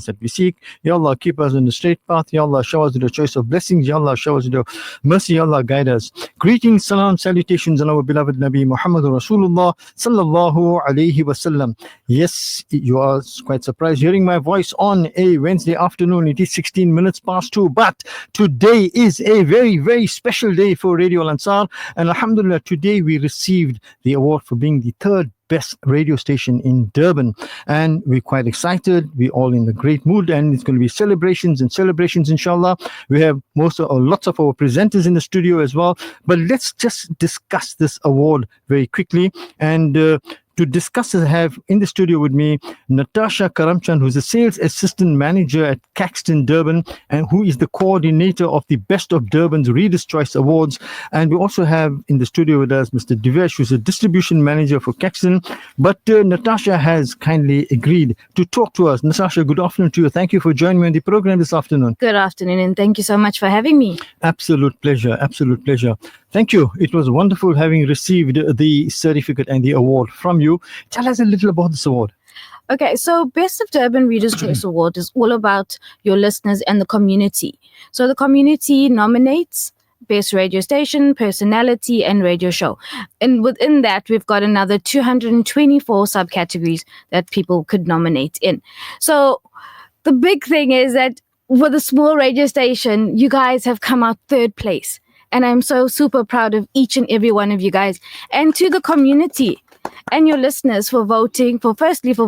that we seek. Ya Allah, keep us on the straight path. Ya Allah, show us the choice of blessings. Ya Allah, show us the mercy. Ya Allah, guide us. Greetings, salam, salutations on our beloved Nabi Muhammad Rasulullah sallallahu alaihi wasallam. Yes, you are quite surprised hearing my voice on a Wednesday afternoon. It is 16 minutes past 2, but today is a very, very special day for Radio Al Ansar. And alhamdulillah, today we received the award for being the third best radio station in Durban, and we're quite excited. We're all in a great mood, and it's going to be celebrations and celebrations, inshallah. We have lots of our presenters in the studio as well, but let's just discuss this award very quickly. And to discuss it, I have in the studio with me Natasha Karamchand, who's a sales assistant manager at Caxton Durban, and who is the coordinator of the Best of Durban's Readers' Choice Awards. And we also have in the studio with us Mr. Divesh, who's a distribution manager for Caxton. But Natasha has kindly agreed to talk to us. Natasha, good afternoon to you. Thank you for joining me on the program this afternoon. Good afternoon, and thank you so much for having me. Absolute pleasure. Absolute pleasure. Thank you. It was wonderful having received the certificate and the award from you. Tell us a little about this award. Okay, so Best of Durban Readers' Choice Award is all about your listeners and the community. So the community nominates Best Radio Station, Personality, and Radio Show. And within that, we've got another 224 subcategories that people could nominate in. So the big thing is that with a small radio station, you guys have come out third place. And I'm so super proud of each and every one of you guys. And to the community and your listeners for voting, for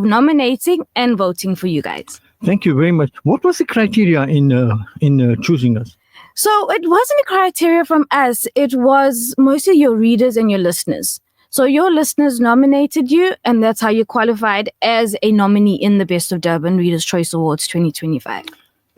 nominating and voting for you guys. Thank you very much. What was the criteria in choosing us? So it wasn't a criteria from us. It was mostly your readers and your listeners. So your listeners nominated you, and that's how you qualified as a nominee in the Best of Durban Readers' Choice Awards 2025.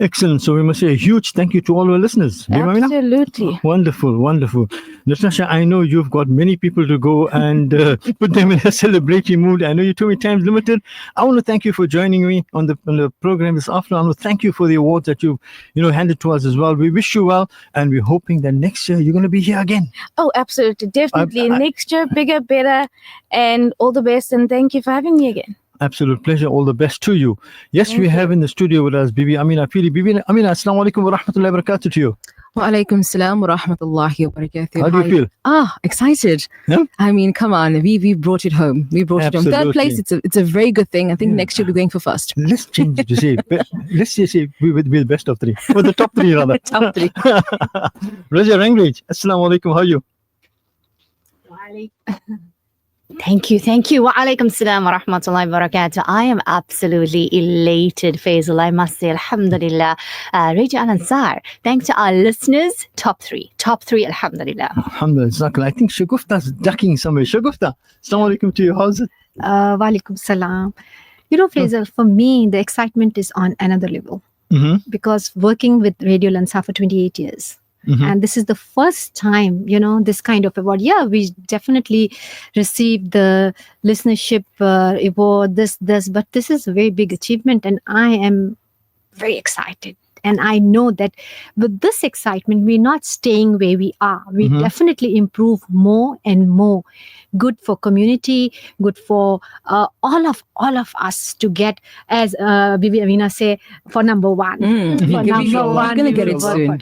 Excellent. So we must say a huge thank you to all our listeners. Absolutely. Wonderful, wonderful. Natasha, I know you've got many people to go and put them in a celebratory mood. I know you told me time's limited. I want to thank you for joining me on the program this afternoon. I want to thank you for the awards that you've handed to us as well. We wish you well, and we're hoping that next year you're going to be here again. Oh, absolutely. Definitely. Next year, bigger, better, and all the best. And thank you for having me again. Absolute pleasure. All the best to you. Yes, we have in the studio with us Bibi Amina Pili. Bibi Amina, assalamu alaikum wa rahmatullahi wa barakatuh to you. Wa alaikum salam wa rahmatullahi wa barakatuh. How do you feel? Excited. Yeah? I mean, come on. We brought it home. We brought it home. Third place, it's a very good thing. I think next year we're going for first. Let's change it to say, let's just say we're the best of three. Or the top three rather. Top three. Razia Ranglage, assalamu alaikum. How are you? Thank you. Wa alaikum salam wa rahmatullahi wa barakatuh. I am absolutely elated, Faisal. I must say, alhamdulillah. Radio Al Ansar, thanks to our listeners, top three, alhamdulillah. Alhamdulillah. I think Shagufta's ducking somewhere. Shagufta, assalamu alaikum to you. How's it? Wa alaikum salam. Faisal, for me, the excitement is on another level. Because working with Radio Al Ansar for 28 years. And this is the first time, this kind of award. Yeah, we definitely received the listenership award, but this is a very big achievement, and I am very excited. And I know that with this excitement, we're not staying where we are. We definitely improve more and more. Good for community, good for all of us to get, as Bibi Amina say, for number one. For number one, we're going to get it soon.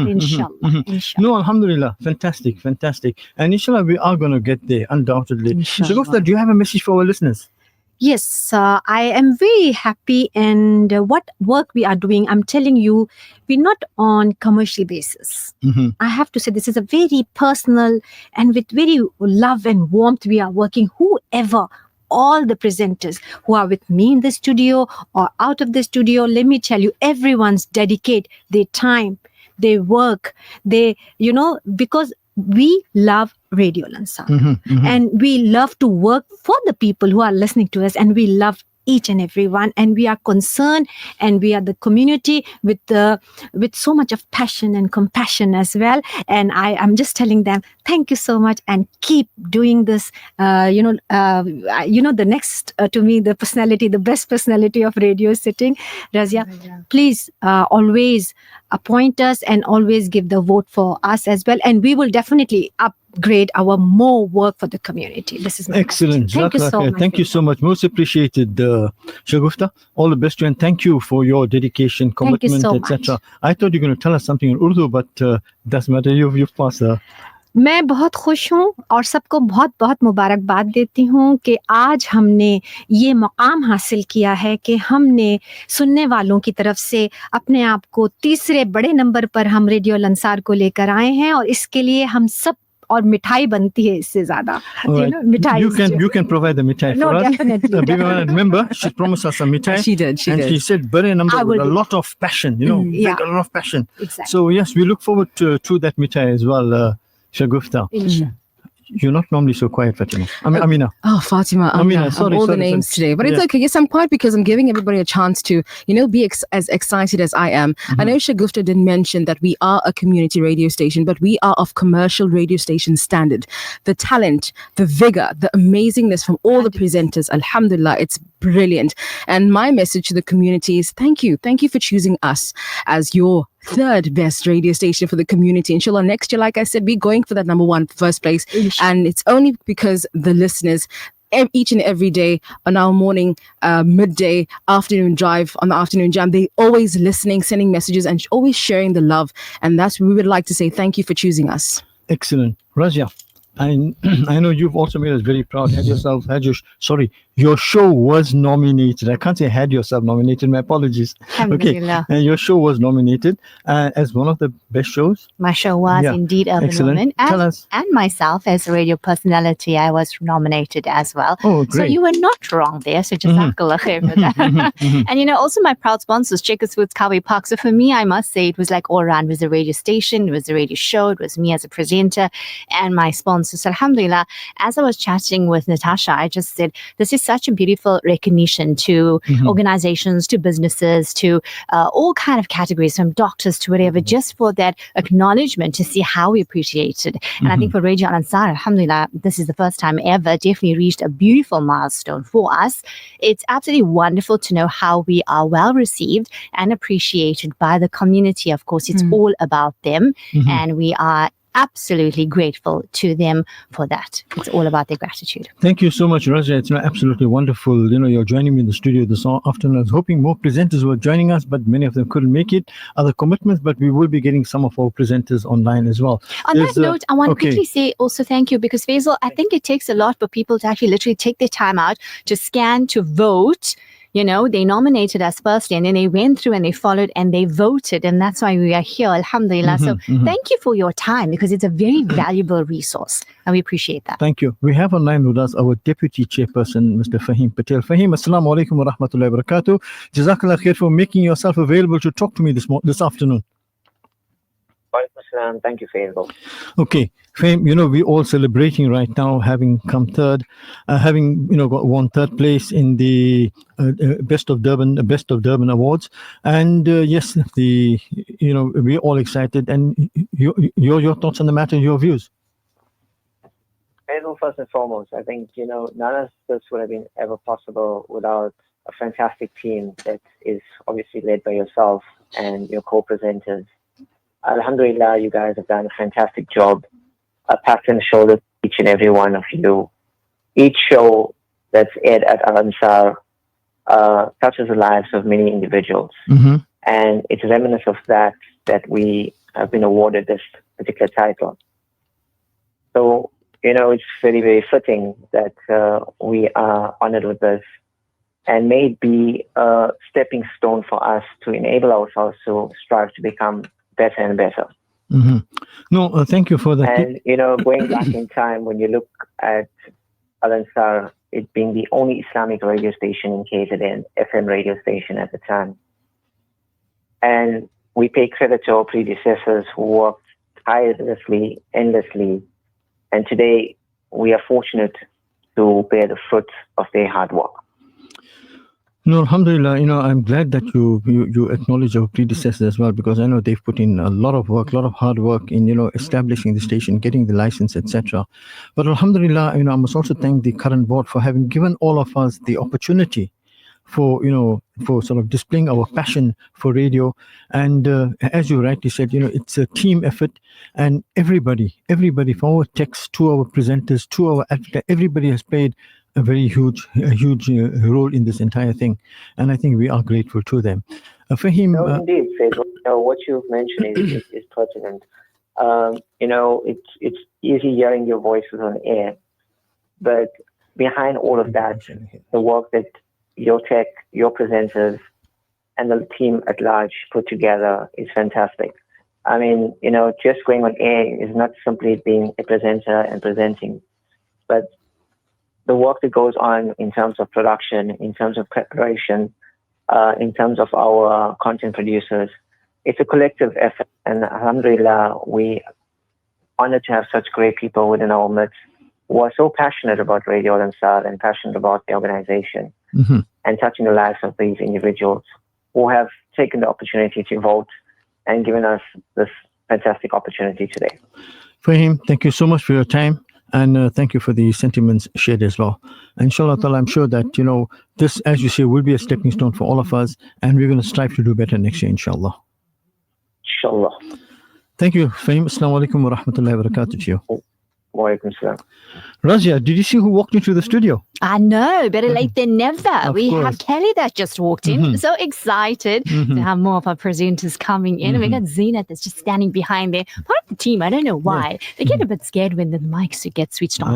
Inshallah. No, alhamdulillah. Fantastic. And inshallah, we are going to get there, undoubtedly. Shagufta, do you have a message for our listeners? Yes, I am very happy, and what work we are doing, I'm telling you, we're not on commercial basis. I have to say this is a very personal and with very love and warmth we are working. Whoever, all the presenters who are with me in the studio or out of the studio, let me tell you, everyone's dedicate their time, their work, because we love Radio Al Ansar. And we love to work for the people who are listening to us, and we love each and every one, and we are concerned, and we are the community with so much of passion and compassion as well. And I'm just telling them, thank you so much, and keep doing this. The next to me, the best personality of radio sitting, Razia, please always appoint us and always give the vote for us as well. And we will definitely upgrade our more work for the community. This is my Excellent. message. Thank you so much. Thank you so much. Most appreciated, Shagufta. All the best to you, and thank you for your dedication, Thank you commitment, so etc. much. I thought you were going to tell us something in Urdu, but doesn't matter. You've passed. मैं बहुत खुश हूँ और सबको बहुत बहुत मुबारकबाद देती हूँ कि आज हमने ये मकाम हासिल किया है कि हमने सुनने वालों की तरफ से अपने आप को तीसरे बड़े नंबर पर हम रेडियो लंसार को लेकर आए हैं, और इसके लिए हम सब, और मिठाई बनती है इससे ज्यादा. मिठाई you can provide the mitai No, for us. definitely. Remember, she promised us a mitai. She did. and she said bere number I with will a do. lot of passion, yeah. with a lot of passion. Exactly. So yes, we look forward to that mitai as well, Shagufta. You're not normally so quiet, Fatima. Amina. Oh, Fatima, Amina, I'm sorry, all sorry, the names sorry. today. But it's Yeah. okay. Yes, I'm quiet because I'm giving everybody a chance to, be as excited as I am. I know Shagufta did mention that we are a community radio station, but we are of commercial radio station standard. The talent, the vigor, the amazingness from all the presenters, alhamdulillah, it's brilliant. And my message to the community is thank you. Thank you for choosing us as your third best radio station for the community. Inshallah, next year, like I said, we're going for that number one first place. And it's only because the listeners each and every day on our morning, midday, afternoon drive, on the afternoon jam, they always listening, sending messages, and always sharing the love. And that's what we would like to say. Thank you for choosing us. Excellent. Razia, I know you've also made us very proud. Your show was nominated. I can't say had yourself nominated. My apologies. Alhamdulillah. And your show was nominated as one of the best shows. My show was indeed Urban Excellent. Woman. Tell us. And myself as a radio personality, I was nominated as well. Oh, So great. you were not wrong there. So jazakallah khair for that. And also my proud sponsors, Checkers Foods, Kawi Park. So for me, I must say it was like all around. It was a radio station, it was a radio show, it was me as a presenter and my sponsors. So alhamdulillah, as I was chatting with Natasha, I just said, this is such a beautiful recognition to organizations, to businesses, to all kind of categories, from doctors to whatever, just for that acknowledgement to see how we appreciate it. And I think for Radio Al Ansar, alhamdulillah, this is the first time ever, definitely reached a beautiful milestone for us. It's absolutely wonderful to know how we are well received and appreciated by the community. Of course, it's all about them, and we are absolutely grateful to them for that. It's all about their gratitude. Thank you so much, Raja. It's absolutely wonderful. You're joining me in the studio this afternoon. I was hoping more presenters were joining us, but many of them couldn't make it. Other commitments, but we will be getting some of our presenters online as well. On that note, I want to quickly say also thank you, because Faisal, I think it takes a lot for people to actually literally take their time out to scan, to vote. They nominated us firstly, and then they went through and they followed and they voted, and that's why we are here, alhamdulillah. So thank you for your time, because it's a very valuable resource, and we appreciate that. Thank you. We have online with us our Deputy Chairperson, Mr. Fahim Patel. Fahim, assalamu alaikum wa rahmatullahi wa barakatuh. Jazakallah khair for making yourself available to talk to me this afternoon. Thank you, Faisal. Okay, Fahim, we're all celebrating right now, having come third, having got won third place in the Best of Durban Awards, and yes, we're all excited. And your thoughts on the matter, your views. Faisal, first and foremost, I think none of this would have been ever possible without a fantastic team that is obviously led by yourself and your co-presenters. Alhamdulillah, you guys have done a fantastic job. A pat on the shoulder to each and every one of you. Each show that's aired at Al Ansar touches the lives of many individuals. And it's a remnant of that we have been awarded this particular title. So, it's very, very fitting that we are honored with this. And may it be a stepping stone for us to enable ourselves to strive to become better and better. No, thank you for that. And, going back in time, when you look at Al Ansar, it being the only Islamic radio station in KZN, FM radio station at the time. And we pay credit to our predecessors who worked tirelessly, endlessly. And today, we are fortunate to bear the fruit of their hard work. No, alhamdulillah, I'm glad that you acknowledge our predecessors as well, because I know they've put in a lot of work, a lot of hard work in, establishing the station, getting the license, etc. But alhamdulillah, I must also thank the current board for having given all of us the opportunity for sort of displaying our passion for radio. And as you rightly said, it's a team effort, and everybody from our techs to our presenters to our everybody has played a very huge role in this entire thing, and I think we are grateful to them. Fahim, no, indeed, Faisal. What you've mentioned is pertinent. It's easy hearing your voices on air, but behind all of that, the work that your tech, your presenters, and the team at large put together is fantastic. I mean, just going on air is not simply being a presenter and presenting, but the work that goes on in terms of production, in terms of preparation, in terms of our content producers, it's a collective effort. And alhamdulillah, we honored to have such great people within our midst who are so passionate about Radio Al Ansar and passionate about the organization and touching the lives of these individuals who have taken the opportunity to vote and given us this fantastic opportunity today. Fahim, thank you so much for your time. And thank you for the sentiments shared as well. Inshallah ta'ala, I'm sure that, this, as you say, will be a stepping stone for all of us. And we're going to strive to do better next year, inshallah. Inshallah. Thank you, Fahim. Assalamu alaikum wa rahmatullahi wa barakatuh to you. Wa alaikum salam. Razia, did you see who walked into the studio? I know, better late than never. We have Kelly that just walked in. So excited to have more of our presenters coming in. And we got Zeenat that's just standing behind there. Part of the team, I don't know why. They get a bit scared when the mics get switched on.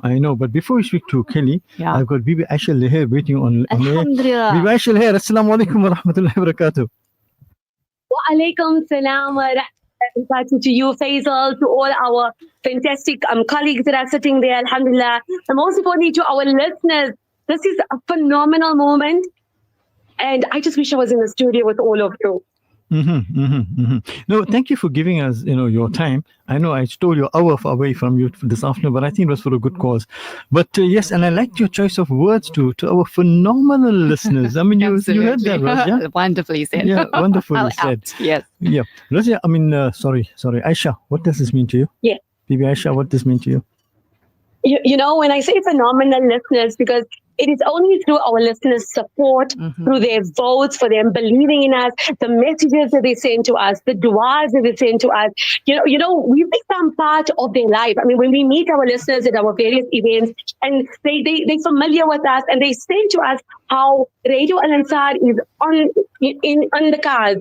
I know. But before we speak to Kelly, I've got Bibi Aisha Leher waiting on air. Alhamdulillah. Bibi Aisha Leher, assalamu alaikum wa rahmatullahi wa barakatuh. Wa alaikum salam wa rahmatullahi to you, Faisal, to all our fantastic colleagues that are sitting there, alhamdulillah. And most importantly, to our listeners, this is a phenomenal moment. And I just wish I was in the studio with all of you. No, thank you for giving us, your time. I know I stole your hour away from you this afternoon, but I think it was for a good cause. But yes, and I liked your choice of words to our phenomenal listeners. I mean, you heard that, Razia? Wonderfully said. Yeah, wonderfully said. Yes. Yeah. Razia, I mean, sorry. Aisha, what does this mean to you? Yeah. Bibi Aisha, what does this mean to you? When I say phenomenal listeners, because it is only through our listeners' support, through their votes, for them believing in us, the messages that they send to us, the du'as that they send to us. We become part of their life. I mean, when we meet our listeners at our various events, and they're familiar with us, and they say to us how Radio Al Ansar is on the cars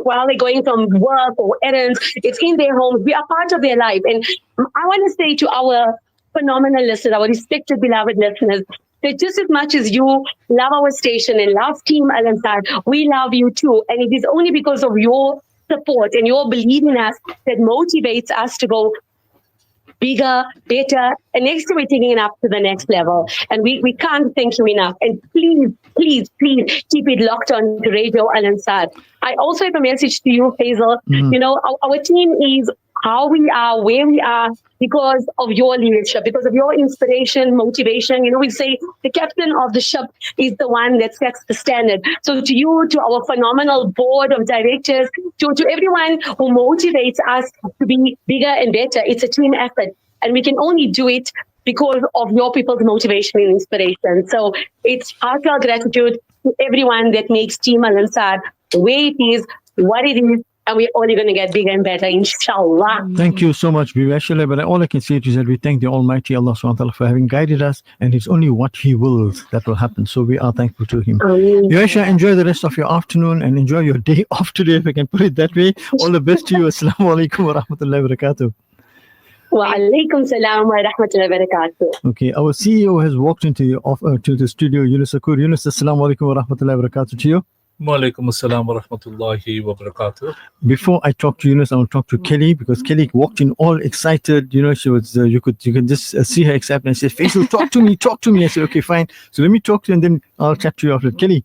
while they're going from work or errands. It's in their homes. We are part of their life. And I want to say to our phenomenal listeners, our respected, beloved listeners, that just as much as you love our station and love Team Al Ansar, we love you too. And it is only because of your support and your belief in us that motivates us to go bigger, better, and next year we're taking it up to the next level. And we can't thank you enough. And please keep it locked on to Radio Al Ansar. I also have a message to you, Faisal. Our team is how we are, where we are, because of your leadership, because of your inspiration, motivation. We say the captain of the ship is the one that sets the standard. So to you, to our phenomenal board of directors, to everyone who motivates us to be bigger and better, it's a team effort. And we can only do it because of your people's motivation and inspiration. So it's heartfelt gratitude to everyone that makes Team Al Ansar where it is, what it is, and we're only going to get bigger and better, inshallah. Thank you so much, Bibi Aisha. But all I can say is that we thank the Almighty Allah subhanahu wa ta'ala for having guided us, and it's only what He wills that will happen. So we are thankful to Him. Aisha, enjoy the rest of your afternoon and enjoy your day off today, if I can put it that way. All the best to you. Assalamu alaikum wa rahmatullahi wa barakatuh. Wa alaikum salam wa rahmatullahi wa barakatuh. Okay, our CEO has walked into the studio, Yunus Akur. Yunus, assalamu alaikum wa rahmatullahi wa barakatuh to you. Wa alaikum assalam wa rahmatullahi wa barakatuh. Before I talk to Yunus, I want to talk to Kelly, because Kelly walked in all excited. She was, you can just see her excitement and say, Faisal, talk to me. I said, okay, fine. So let me talk to you and then I'll chat to you after. Kelly,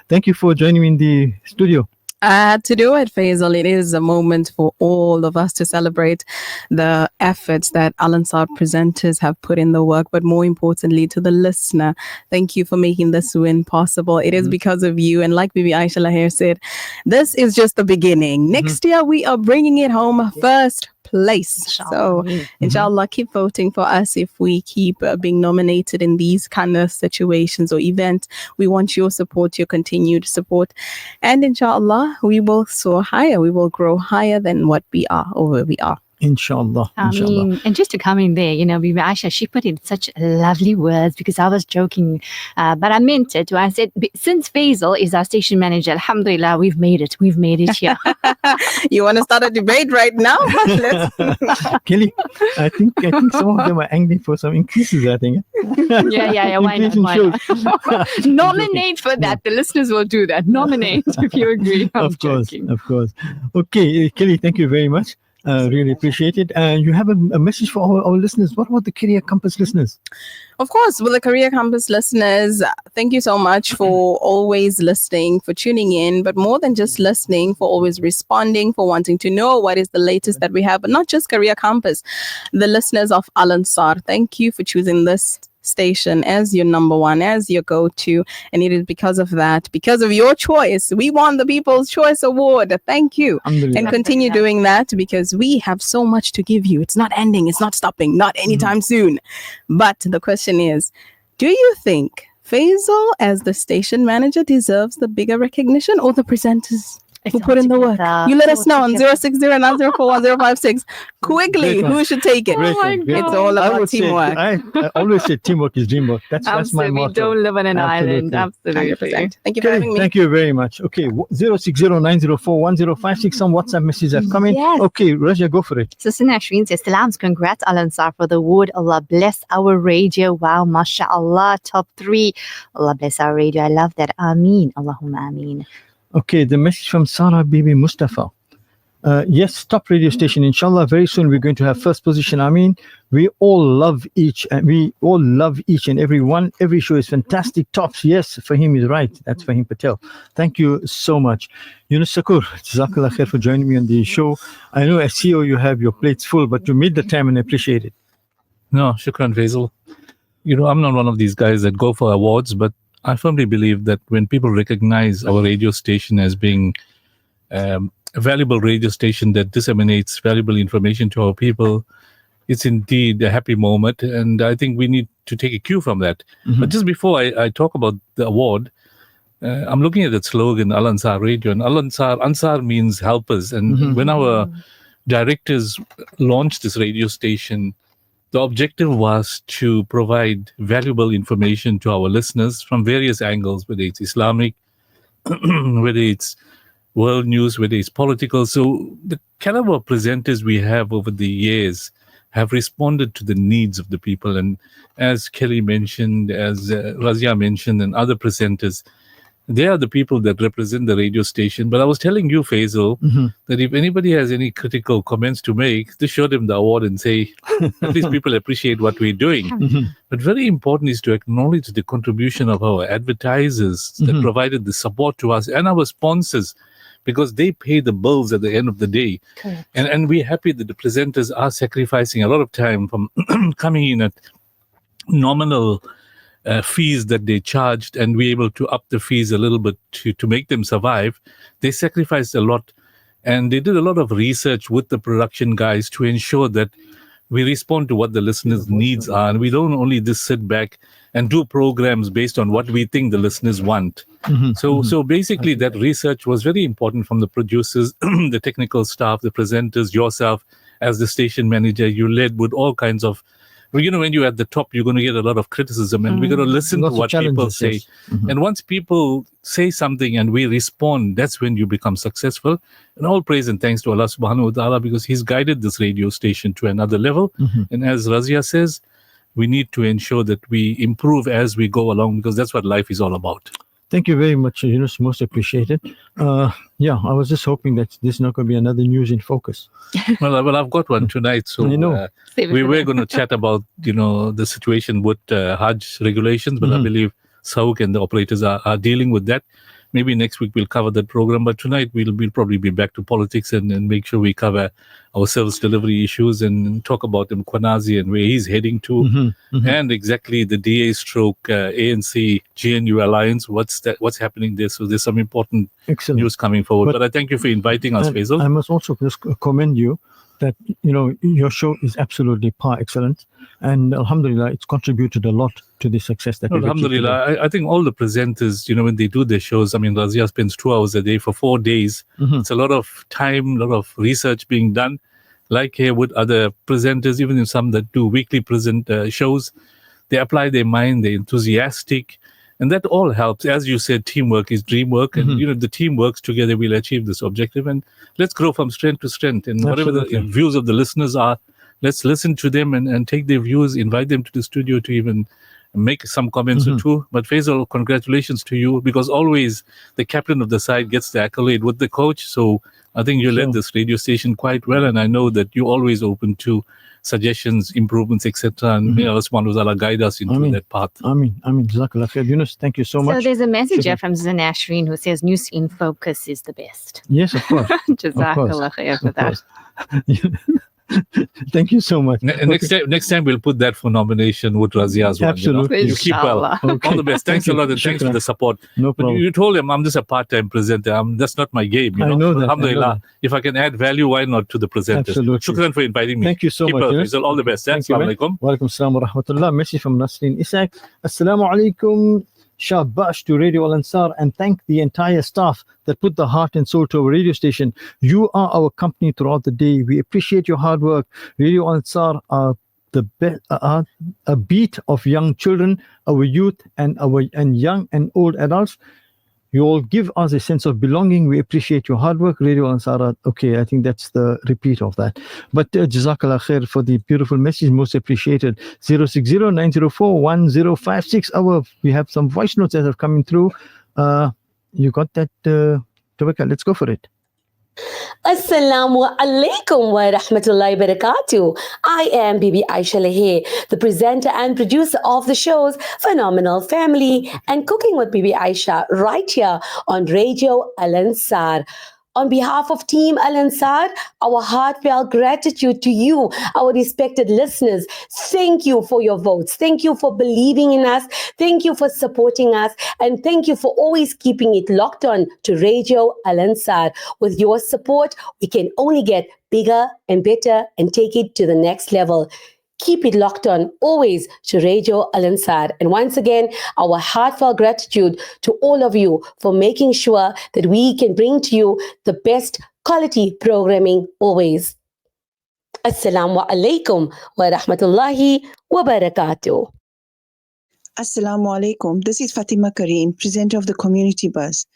thank you for joining me in the studio. To do it, Faisal, it is a moment for all of us to celebrate the efforts that Al Ansar presenters have put in the work, but more importantly, to the listener, thank you for making this win possible. It is because of you. And like Bibi Aisha Lahir said, This is just the beginning. Next year, we are bringing it home first place. So, inshallah, keep voting for us if we keep being nominated in these kind of situations or events. We want your support, your continued support. And inshallah, we will soar higher. We will grow higher than what we are or where we are. Inshallah. Inshallah. And just to come in there, Bibi Aisha, she put in such lovely words because I was joking, but I meant it. I said, since Faisal is our station manager, alhamdulillah, we've made it. We've made it here. You want to start a debate right now? Kelly, I think some of them are angry for some increases, I think. Yeah. Why not? Nominate for that. The listeners will do that. Nominate if you agree. Of course. Okay, Kelly, thank you very much. Really appreciate it. And you have a message for our listeners. What about the Career Compass listeners? Of course, with the Career Compass listeners, thank you so much for always listening, for tuning in, but more than just listening, for always responding, for wanting to know what is the latest that we have, but not just Career Compass. The listeners of Al Ansar, thank you for choosing this station as your number one, as your go-to, and it is because of that, because of your choice, we won the People's Choice Award. Thank you, and continue doing that, because we have so much to give you. It's not ending, it's not stopping, not anytime soon. But the question is, do you think Faisal as the station manager deserves the bigger recognition, or the presenters who put in the work? You let us know on 06090411056. Quickly, who should take it? It's all about teamwork. I always say teamwork is dreamwork. That's my motto. We don't live on an island. Absolutely. 100%. Thank you for having me. Thank you very much. Okay, 06090411056. Some WhatsApp messages have come in. Yes. Okay, Raja, go for it. Sister Nashreen says, Salams, congrats Al Ansar for the award. Allah bless our radio. Wow, mashallah, top 3. Allah bless our radio. I love that. Ameen. Allahumma ameen. Okay, the message from Sarah Bibi Mustafa. Yes, top radio station. Inshallah, very soon we're going to have first position. I mean, we all love each and every one. Every show is fantastic. Tops. Yes, Fahim is right. That's Fahim Patel. Thank you so much. Yunus Sakur, Jazakallah khair for joining me on the show. I know as CEO you have your plates full, but you made the time and I appreciate it. No, shukran, Faisal. I'm not one of these guys that go for awards, but I firmly believe that when people recognize our radio station as being a valuable radio station that disseminates valuable information to our people, it's indeed a happy moment. And I think we need to take a cue from that. But just before I talk about the award, I'm looking at that slogan, Al Ansar Radio. And Ansar means helpers. And when our directors launched this radio station, the objective was to provide valuable information to our listeners from various angles, whether it's Islamic, whether it's world news, whether it's political. So the caliber of presenters we have over the years have responded to the needs of the people. And as Kelly mentioned, as Razia mentioned, and other presenters, they are the people that represent the radio station. But I was telling you, Faisal, that if anybody has any critical comments to make, just show them the award and say, at least people appreciate what we're doing. But very important is to acknowledge the contribution of our advertisers that provided the support to us and our sponsors, because they pay the bills at the end of the day. And we're happy that the presenters are sacrificing a lot of time from coming in at nominal fees that they charged, and we're able to up the fees a little bit to make them survive. They sacrificed a lot, and they did a lot of research with the production guys to ensure that we respond to what the listeners' needs are, and we don't only just sit back and do programs based on what we think the listeners want. So basically that research was very important from the producers, the technical staff, the presenters, yourself as the station manager. You led with all kinds of, when you're at the top, you're going to get a lot of criticism, and we're going to listen to what people say. Yes. And once people say something and we respond, that's when you become successful. And all praise and thanks to Allah subhanahu wa ta'ala, because He's guided this radio station to another level. And as Razia says, we need to ensure that we improve as we go along, because that's what life is all about. Thank you very much, Yunus. Most appreciated. I was just hoping that this is not going to be another news in focus. Well, I've got one tonight. So I know. We were going to chat about, the situation with Hajj regulations, but I believe Sauk and the operators are dealing with that. maybe next week we'll cover that program. But tonight we'll probably be back to politics and make sure we cover our service delivery issues and talk about Mkwanazi and where he's heading to, and exactly the DA stroke ANC GNU alliance. What's happening there? So there's some important news coming forward. But I thank you for inviting us, Faisal. I must also just commend you that your show is absolutely par excellence, and alhamdulillah, it's contributed a lot to the success that we've achieved today. Alhamdulillah, I think all the presenters, when they do their shows, I mean, Razia spends 2 hours a day for 4 days. It's a lot of time, a lot of research being done. Like here with other presenters, even in some that do weekly shows, they apply their mind, they're enthusiastic, and that all helps. As you said, teamwork is dream work, and the team works together, we'll achieve this objective, and let's grow from strength to strength. And whatever the views of the listeners are, let's listen to them and take their views, invite them to the studio to even make some comments or two. But Faisal, congratulations to you, because always the captain of the side gets the accolade with the coach. So I think you led this radio station quite well, and I know that you're always open to suggestions, improvements, etc. And may Allah subhanahu wa ta'ala guide us into that path. Ameen. Jazakallah khair. Yunus, thank you so much. So there's a message here from Zanashreen who says News in Focus is the best. Yes, of course. Jazakallah khair for that. Thank you so much. Next time we'll put that for nomination with Razia's one. Absolutely. You keep well. Okay. All the best. Thanks a lot, and thanks for the support. No problem. But you told him I'm just a part-time presenter. That's not my game. I know that. Alhamdulillah. If I can add value, why not to the presenters? Absolutely. Shukran for inviting me. Thank you so keep much. Well, Faisal. All the best. Assalamu alaikum. Wa alaikum assalam wa rahmatullah. Message from Nasreen Isaac. Assalamu alaikum. Shabash to Radio Al Ansar, and thank the entire staff that put the heart and soul to our radio station. You are our company throughout the day. We appreciate your hard work. Radio Al Ansar are a beat of young children, our youth, and young and old adults. You all give us a sense of belonging. We appreciate your hard work. Radio Ansara. Okay, I think that's the repeat of that. But Jazakallah khair for the beautiful message. Most appreciated. 060-904-1056. We have some voice notes that have come in through. You got that, Tawakal? Let's go for it. Assalamu alaikum wa rahmatullahi wa barakatuh. I am Bibi Aisha Lehe, the presenter and producer of the shows Phenomenal Family and Cooking with Bibi Aisha right here on Radio Al Ansar. On behalf of Team Al Ansar, our heartfelt gratitude to you, our respected listeners. Thank you for your votes. Thank you for believing in us. Thank you for supporting us. And thank you for always keeping it locked on to Radio Al Ansar. With your support, we can only get bigger and better and take it to the next level. Keep it locked on always to Radio Al Ansar. And once again, our heartfelt gratitude to all of you for making sure that we can bring to you the best quality programming always. Assalamu alaikum wa rahmatullahi wa barakatuh. Assalamu alaikum. This is Fatima Kareem, presenter of the Community Buzz.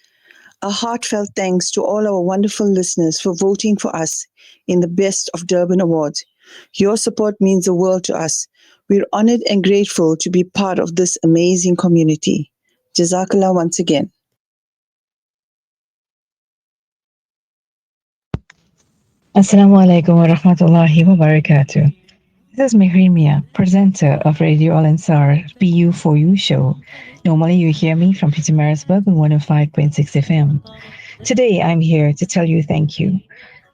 A heartfelt thanks to all our wonderful listeners for voting for us in the Best of Durban Awards. Your support means the world to us. We're honored and grateful to be part of this amazing community. Jazakallah once again. Assalamu alaikum wa rahmatullahi wa barakatuh. This is Mihrimia, presenter of Radio Al Ansar BU4U show. Normally you hear me from Pietermaritzburg on 105.6 FM. Today I'm here to tell you thank you.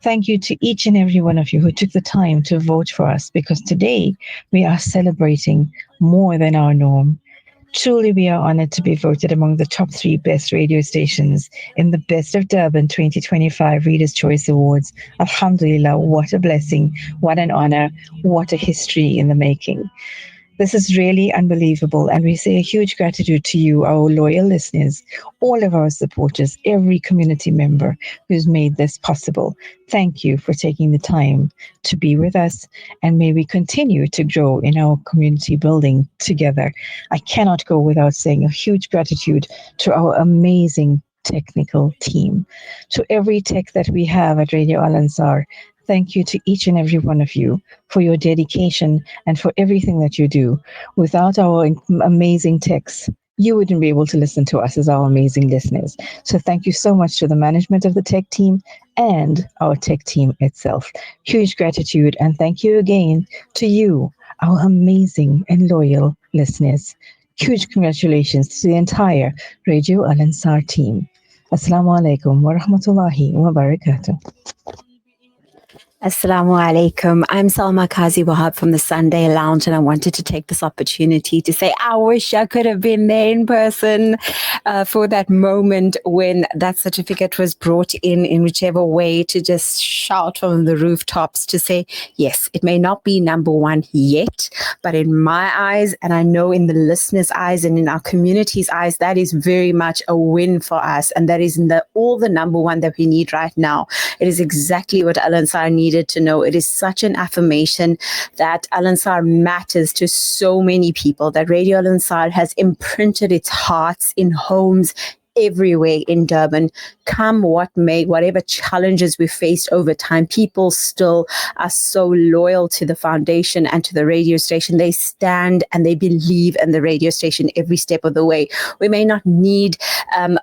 Thank you to each and every one of you who took the time to vote for us, because today we are celebrating more than our norm. Truly, we are honored to be voted among the top 3 best radio stations in the Best of Durban 2025 Readers' Choice Awards. Alhamdulillah, what a blessing, what an honor, what a history in the making. This is really unbelievable, and we say a huge gratitude to you, our loyal listeners, all of our supporters, every community member who's made this possible. Thank you for taking the time to be with us, and may we continue to grow in our community building together. I cannot go without saying a huge gratitude to our amazing technical team, to every tech that we have at Radio Al Ansar. Thank you to each and every one of you for your dedication and for everything that you do. Without our amazing techs, you wouldn't be able to listen to us as our amazing listeners. So thank you so much to the management of the tech team and our tech team itself. Huge gratitude, and thank you again to you, our amazing and loyal listeners. Huge congratulations to the entire Radio Al Ansar team. Assalamu alaikum wa rahmatullahi wa barakatuh. Assalamu alaikum. I'm Salma Kazi Wahab from the Sunday Lounge, and I wanted to take this opportunity to say I wish I could have been there in person for that moment when that certificate was brought in whichever way, to just shout from the rooftops to say, yes, it may not be number one yet, but in my eyes, and I know in the listeners' eyes and in our community's eyes, that is very much a win for us, and that is all the number one that we need right now. It is exactly what Al Ansar needed to know. It is such an affirmation that Al Ansar matters to so many people, that Radio Al Ansar has imprinted its hearts in homes everywhere in Durban. Come what may, whatever challenges we faced over time, people still are so loyal to the foundation and to the radio station. They stand and they believe in the radio station every step of the way. We may not need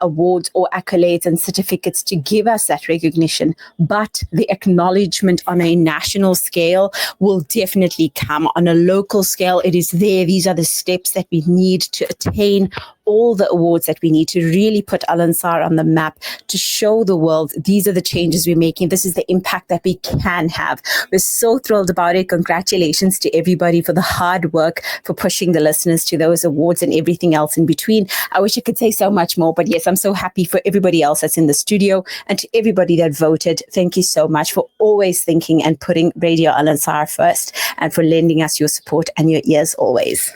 awards or accolades and certificates to give us that recognition, but the acknowledgement on a national scale will definitely come. On a local scale, it is there. These are the steps that we need to attain all the awards that we need to really put Al Ansar on the map, to show the world these are the changes we're making. This is the impact that we can have. We're so thrilled about it. Congratulations to everybody for the hard work, for pushing the listeners to those awards and everything else in between. I wish I could say so much more, but yes, I'm so happy for everybody else that's in the studio, and to everybody that voted. Thank you so much for always thinking and putting Radio Al Ansar first, and for lending us your support and your ears always.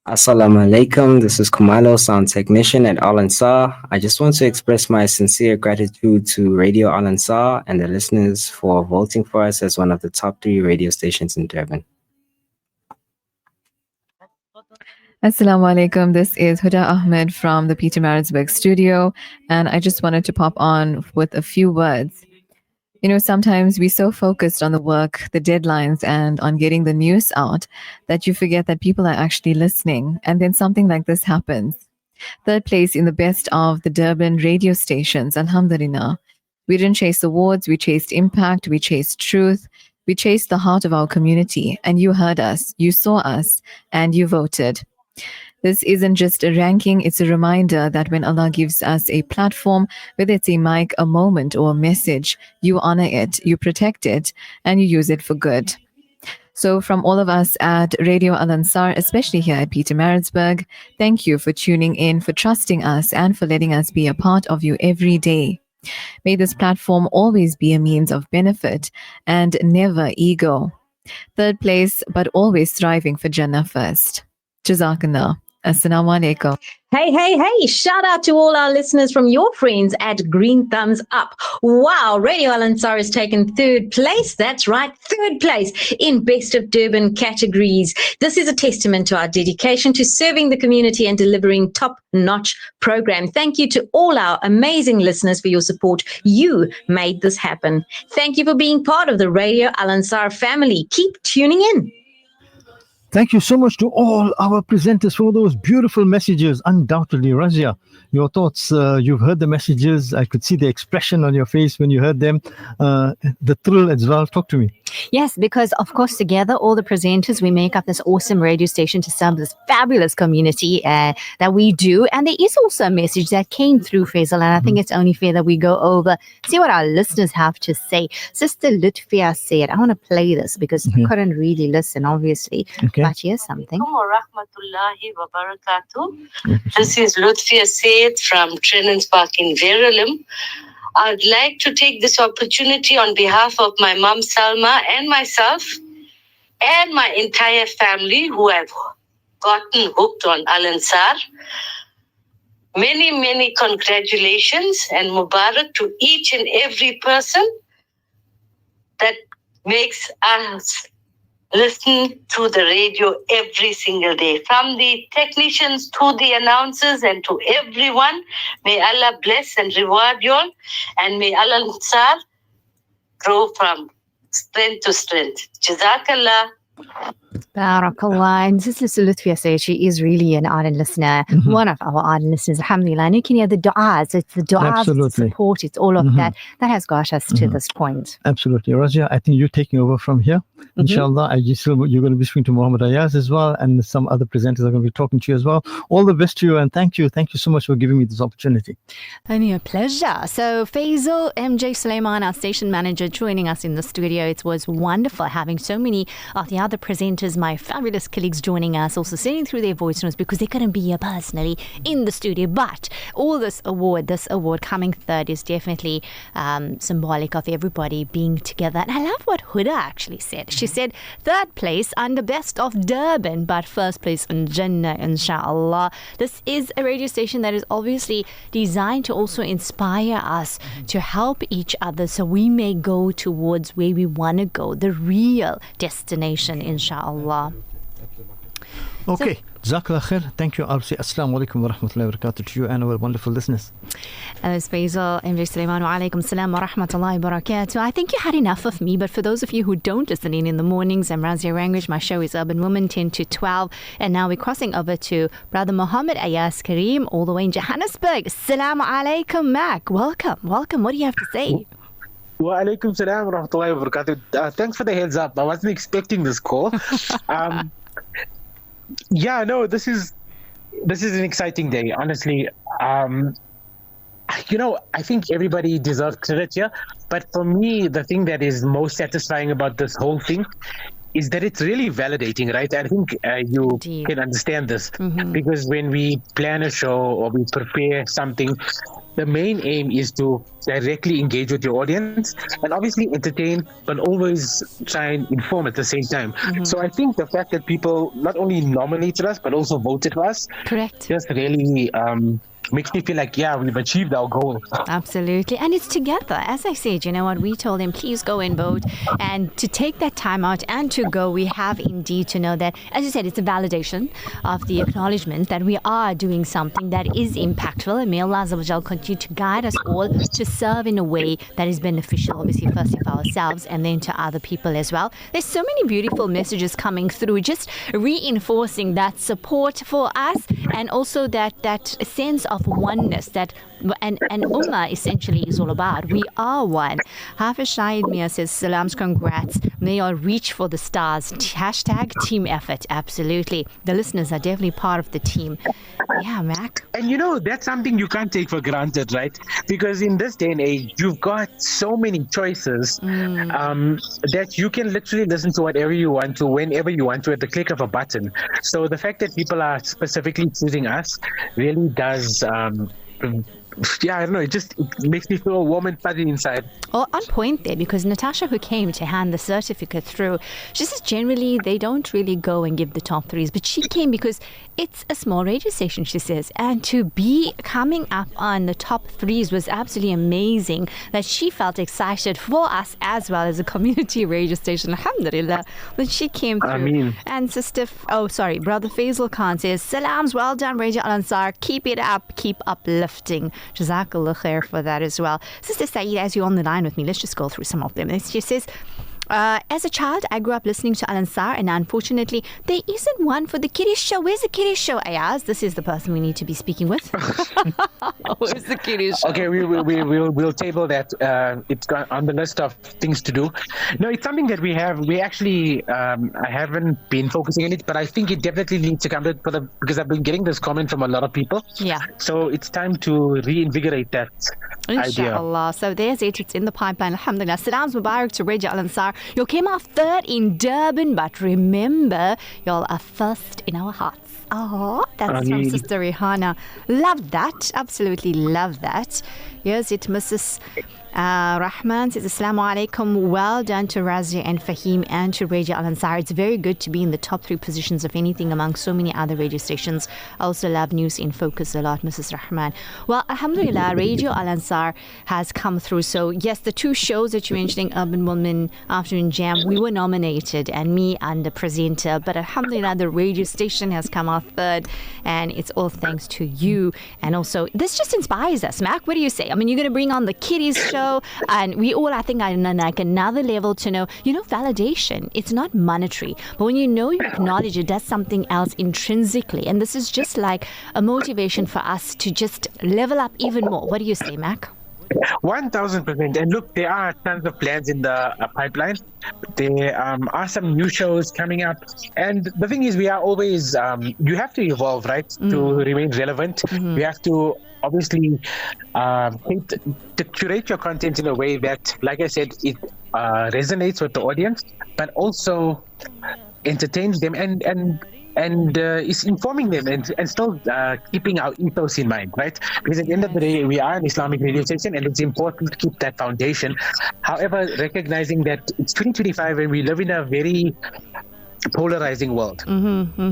Assalamu alaikum. This is Kumalo, sound technician at Al Ansar. I just want to express my sincere gratitude to Radio Al Ansar and the listeners for voting for us as one of the top 3 radio stations in Durban. Assalamu alaikum. This is Huda Ahmed from the Peter Maritzburg studio, and I just wanted to pop on with a few words. You know, sometimes we're so focused on the work, the deadlines, and on getting the news out that you forget that people are actually listening. And then something like this happens. Third place in the best of the Durban radio stations, alhamdulillah. We didn't chase awards, we chased impact, we chased truth, we chased the heart of our community. And you heard us, you saw us, and you voted. This isn't just a ranking, it's a reminder that when Allah gives us a platform, whether it's a mic, a moment, or a message, you honor it, you protect it, and you use it for good. So from all of us at Radio Al Ansar, especially here at Peter Maritzburg, thank you for tuning in, for trusting us, and for letting us be a part of you every day. May this platform always be a means of benefit and never ego. Third place, but always striving for Jannah first. Jazakallah. Assalamu alaikum. Hey, shout out to all our listeners from your friends at Green Thumbs Up. Wow, Radio Al Ansar has taken 3rd place. That's right, 3rd place in Best of Durban categories. This is a testament to our dedication to serving the community and delivering top-notch program. Thank you to all our amazing listeners for your support. You made this happen. Thank you for being part of the Radio Al Ansar family. Keep tuning in. Thank you so much to all our presenters for those beautiful messages. Undoubtedly, Razia, your thoughts, you've heard the messages. I could see the expression on your face when you heard them. The thrill as well. Talk to me. Yes, because of course, together, all the presenters, we make up this awesome radio station to serve this fabulous community that we do. And there is also a message that came through, Faisal, and I think it's only fair that we go over, see what our listeners have to say. Sister Lutfia said, I want to play this because I couldn't really listen, obviously. Okay. But here's something. Rahmatullahi wa barakatuh. This is Lutfia Said from Trenance Park in Verulam. I'd like to take this opportunity on behalf of my mom Salma and myself and my entire family who have gotten hooked on Al Ansar. Many congratulations and Mubarak to each and every person that makes us listen to the radio every single day. From the technicians to the announcers and to everyone, may Allah bless and reward you all, and may Al Ansar grow from strength to strength. Jazakallah. Barakallah. And Sister Lutfia says she is really an ardent listener, one of our ardent listeners, alhamdulillah. And you can hear the du'as, it's the du'as, the support, it's all of that has got us to this point. Absolutely. Razia, I think you're taking over from here. Inshallah, you're going to be speaking to Muhammad Ayaz as well, and some other presenters are going to be talking to you as well. All the best to you, and thank you so much for giving me this opportunity. Only a pleasure. So Faisal MJ Suleiman, our station manager, joining us in the studio. It was wonderful having so many of the other presenters, my fabulous colleagues, joining us, also sending through their voice notes because they couldn't be here personally in the studio. But all this award coming third is definitely symbolic of everybody being together. And I love what Huda actually said. She said third place under Best of Durban, but first place in Jannah, inshallah. This is a radio station that is obviously designed to also inspire us to help each other so we may go towards where we want to go, the real destination, inshallah. Okay. Jazakallah khair. Thank you. I'll say Assalamu alaikum wa rahmatullahi wa barakatuh to you and our wonderful listeners. As Faisal MJ Suleiman, wa alaikum salam wa rahmatullahi wa barakatuh. I think you had enough of me, but for those of you who don't listen in the mornings, I'm Razia Ranguish. My show is Urban Woman 10 to 12. And now we're crossing over to Brother Muhammad Ayaz Kareem, all the way in Johannesburg. Assalamu alaikum, Mac. Welcome. What do you have to say? Wa alaikum salam wa rahmatullahi wa barakatuh. Thanks for the heads up. I wasn't expecting this call. Yeah, no, this is an exciting day, honestly. I think everybody deserves credit here, but for me, the thing that is most satisfying about this whole thing is that it's really validating, right? I think you can understand this because when we plan a show or we prepare something, the main aim is to directly engage with your audience and obviously entertain, but always try and inform at the same time. So I think the fact that people not only nominated us, but also voted for us, correct, just really makes me feel like, yeah, we've achieved our goal. Absolutely. And it's together. As I said, you know what, we told them, please go and vote. And to take that time out and to go, we have indeed to know that, as you said, it's a validation of the acknowledgement that we are doing something that is impactful. And may Allah Azza wa Jal continue to guide us all to serve in a way that is beneficial, obviously, firstly for ourselves and then to other people as well. There's so many beautiful messages coming through, just reinforcing that support for us and also that sense of oneness that and Ummah essentially is all about. We are one. Hafiz Shahid Mia says, salams, congrats. May you all reach for the stars. Hashtag team effort. Absolutely. The listeners are definitely part of the team. Yeah, Mac. And that's something you can't take for granted, right? Because in this day and age, you've got so many choices that you can literally listen to whatever you want to, whenever you want to, at the click of a button. So the fact that people are specifically choosing us really does yeah, I don't know, it makes me feel warm and fuzzy inside. Well, on point there, because Natasha, who came to hand the certificate through, she says generally they don't really go and give the top threes, but she came because it's a small radio station, she says, and to be coming up on the top threes was absolutely amazing, that she felt excited for us as well as a community radio station. Alhamdulillah, when she came through. Ameen. And Brother Faisal Khan says, salams, well done, Radio Al Ansar, keep it up, keep uplifting. Jazakallah khair for that as well. Sister Saeed, as you're on the line with me, let's just go through some of them. She says, as a child, I grew up listening to Al Ansar, and unfortunately, there isn't one for the kiddies show. Where's the kiddies show, Ayaz? This is the person we need to be speaking with. Where's the kiddies show? Okay, we'll table that. It's on the list of things to do. No, it's something that we have. We actually, I haven't been focusing on it, but I think it definitely needs to come because I've been getting this comment from a lot of people. Yeah. So it's time to reinvigorate that idea. Inshallah. So there's it. It's in the pipeline. Alhamdulillah. Salams Mubarak to Radio Al Ansar. You came off third in Durban, but remember, y'all are first in our hearts. Oh, that's from Sister Rihanna. Love that. Absolutely love that. Here's it, Mrs. Rahman says, Assalamu alaikum. Well done to Razia and Fahim and to Radio Al Ansar. It's very good to be in the top 3 positions of anything among so many other radio stations. I also love News in Focus a lot, Mrs. Rahman. Well, alhamdulillah, Radio Al Ansar has come through. So yes, the 2 shows that you're mentioning, Urban Woman, Afternoon Jam, we were nominated, and me and the presenter, but alhamdulillah, the radio station has come out third, and it's all thanks to you. And also, this just inspires us. Mac, what do you say? I mean, you're going to bring on the kiddies show, and we all, I think, are on like another level to know, validation. It's not monetary, but when you acknowledge it does something else intrinsically, and this is just like a motivation for us to just level up even more. What do you say, Mac? 1000%. And look, there are tons of plans in the pipeline. There are some new shows coming up. And the thing is, we are always, you have to evolve, right? To remain relevant. You have to obviously to curate your content in a way that, like I said, it resonates with the audience, but also entertains them and is informing them and still keeping our ethos in mind, right? Because at the end of the day, we are an Islamic radio station and it's important to keep that foundation. However, recognizing that it's 2025 and we live in a very polarizing world.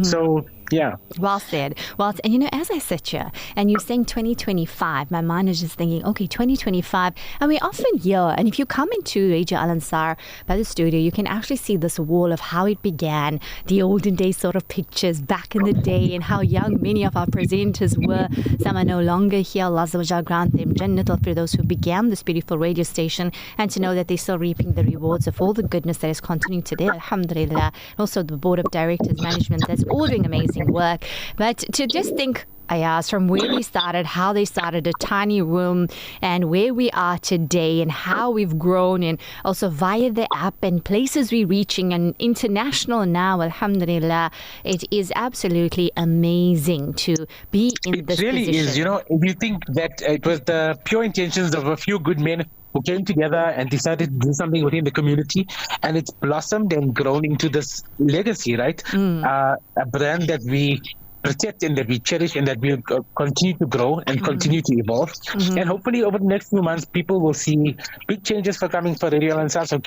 So, yeah. Well said. Well, and as I sit here and you're saying 2025, my mind is just thinking, okay, 2025. And we often hear, and if you come into Radio Al Ansar by the studio, you can actually see this wall of how it began, the olden day sort of pictures back in the day and how young many of our presenters were. Some are no longer here. Allah Azza wa Jalla grant them Jannatul for those who began this beautiful radio station, and to know that they're still reaping the rewards of all the goodness that is continuing today. Alhamdulillah. Also the board of directors, management, that's all doing amazing work. But to just think, Ayaz, from where we started, how they started a tiny room and where we are today and how we've grown, and also via the app and places we're reaching and international now, alhamdulillah, it is absolutely amazing to be in this really position. Is, if you think that it was the pure intentions of a few good men who came together and decided to do something within the community, and it's blossomed and grown into this legacy, right? A brand that we protect and that we cherish and that will continue to grow and continue to evolve. And hopefully over the next few months, people will see big changes coming for Radio Al Ansar. So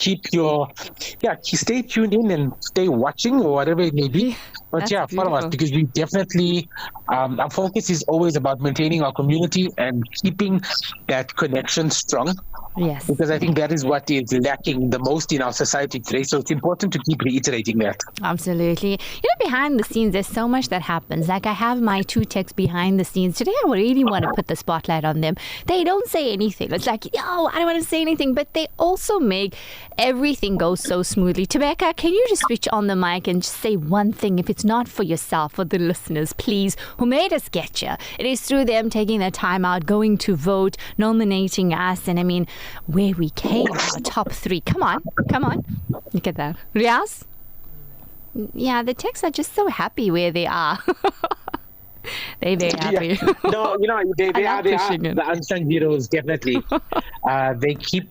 stay tuned in and stay watching or whatever it may be. But follow us, because we definitely, our focus is always about maintaining our community and keeping that connection strong. Yes. Because I think that is what is lacking the most in our society today. So it's important to keep reiterating that. Absolutely. Behind the scenes, there's so much that happens. Like I have my two techs behind the scenes. Today, I really want to put the spotlight on them. They don't say anything. It's like, I don't want to say anything, but they also make everything go so smoothly. Tobeka, can you just switch on the mic and just say one thing, if it's not for yourself, for the listeners, please, who made us get here? It is through them taking their time out, going to vote, nominating us, and where we came, our top 3. Come on. Look at that. Riaz? Yeah, the techs are just so happy where they are. They're very happy. Yeah. No, they are the unsung heroes, definitely. They keep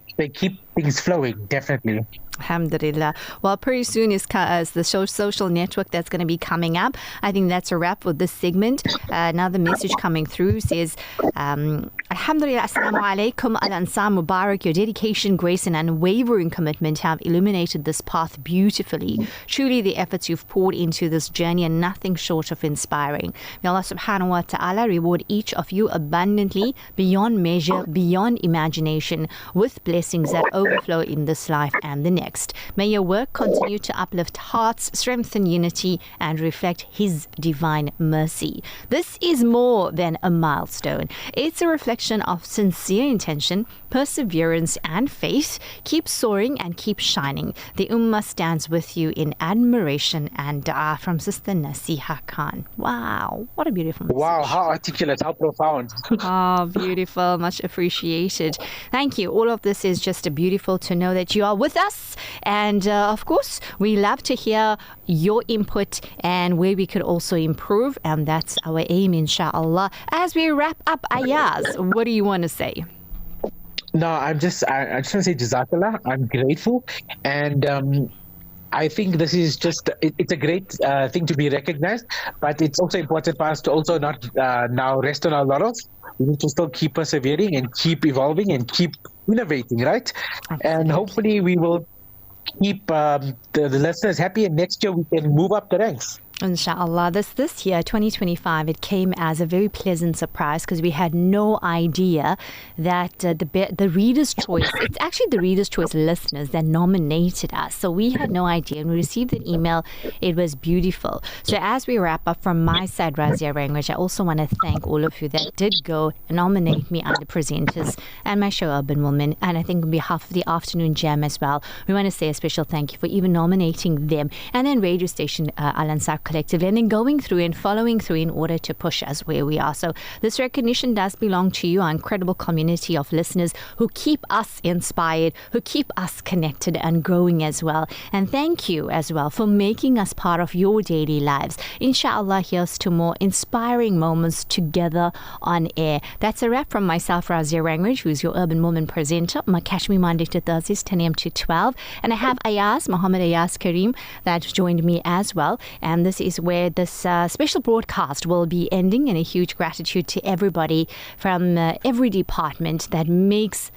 things flowing, definitely. Alhamdulillah. Well, pretty soon is the social network that's going to be coming up. I think that's a wrap for this segment. Another message coming through says, Alhamdulillah, Assalamu alaikum, Al Ansar Mubarak. Your dedication, grace, and unwavering commitment have illuminated this path beautifully. Truly, the efforts you've poured into this journey are nothing short of inspiring. May Allah subhanahu wa ta'ala reward each of you abundantly, beyond measure, beyond imagination, with blessings that overflow in this life and the next. May your work continue to uplift hearts, strengthen unity, and reflect His divine mercy. This is more than a milestone. It's a reflection of sincere intention, perseverance, and faith. Keep soaring and keep shining. The Ummah stands with you in admiration and dua, from Sister Nasiha Khan. Wow, what a beautiful message. Wow, how articulate, how profound. Oh, beautiful. Much appreciated. Thank you. All of this is just beautiful to know that you are with us. And of course, we love to hear your input and where we could also improve. And that's our aim, inshallah. As we wrap up, Ayaz, what do you want to say? No, I just want to say Jazakallah. I'm grateful. And I think this is it's a great thing to be recognized, but it's also important for us to also not now rest on our laurels. We need to still keep persevering and keep evolving and keep innovating, right? Absolutely. And hopefully we will keep the listeners happy, and next year we can move up the ranks. Inshallah. This year, 2025, it came as a very pleasant surprise because we had no idea that the Reader's Choice, it's actually the Reader's Choice listeners that nominated us. So we had no idea. And we received an email. It was beautiful. So as we wrap up, from my side, Razia Rangwich, I also want to thank all of you that did go and nominate me and the presenters and my show, Urban Woman. And I think on behalf of the Afternoon Jam as well, we want to say a special thank you for even nominating them. And then radio station Al Ansar collectively, and then going through and following through in order to push us where we are. So this recognition does belong to you, our incredible community of listeners who keep us inspired, who keep us connected and growing as well. And thank you as well for making us part of your daily lives. Inshallah, here's to more inspiring moments together on air. That's a wrap from myself, Razia Rangridge, who's your Urban Woman presenter. Catch me Monday to Thursdays, 10 a.m. to 12. And I have Muhammad Ayaz Kareem, that joined me as well. And this is where this special broadcast will be ending. And a huge gratitude to everybody from every department that makes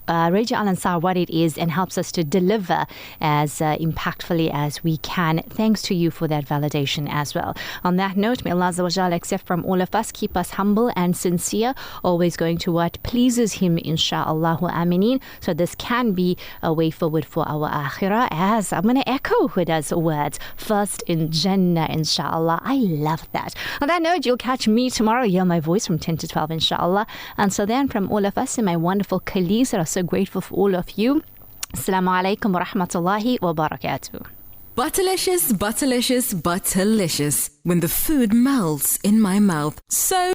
Radio Al Ansar what it is and helps us to deliver as impactfully as we can. Thanks to you for that validation as well. On that note, may Allah Azza wa Jalla accept from all of us, keep us humble and sincere, always going to what pleases Him, insha'Allah wa aminin. So this can be a way forward for our akhirah, as I'm going to echo Huda's words, first in Jannah, insha'Allah. I love that. On that note, you'll catch me tomorrow, hear my voice from 10 to 12, insha'Allah. And so then, from all of us and my wonderful colleagues that are so grateful for all of you. Assalamu alaikum wa rahmatullahi wa barakatuh. Butterlicious, butterlicious, butterlicious. When the food melts in my mouth. So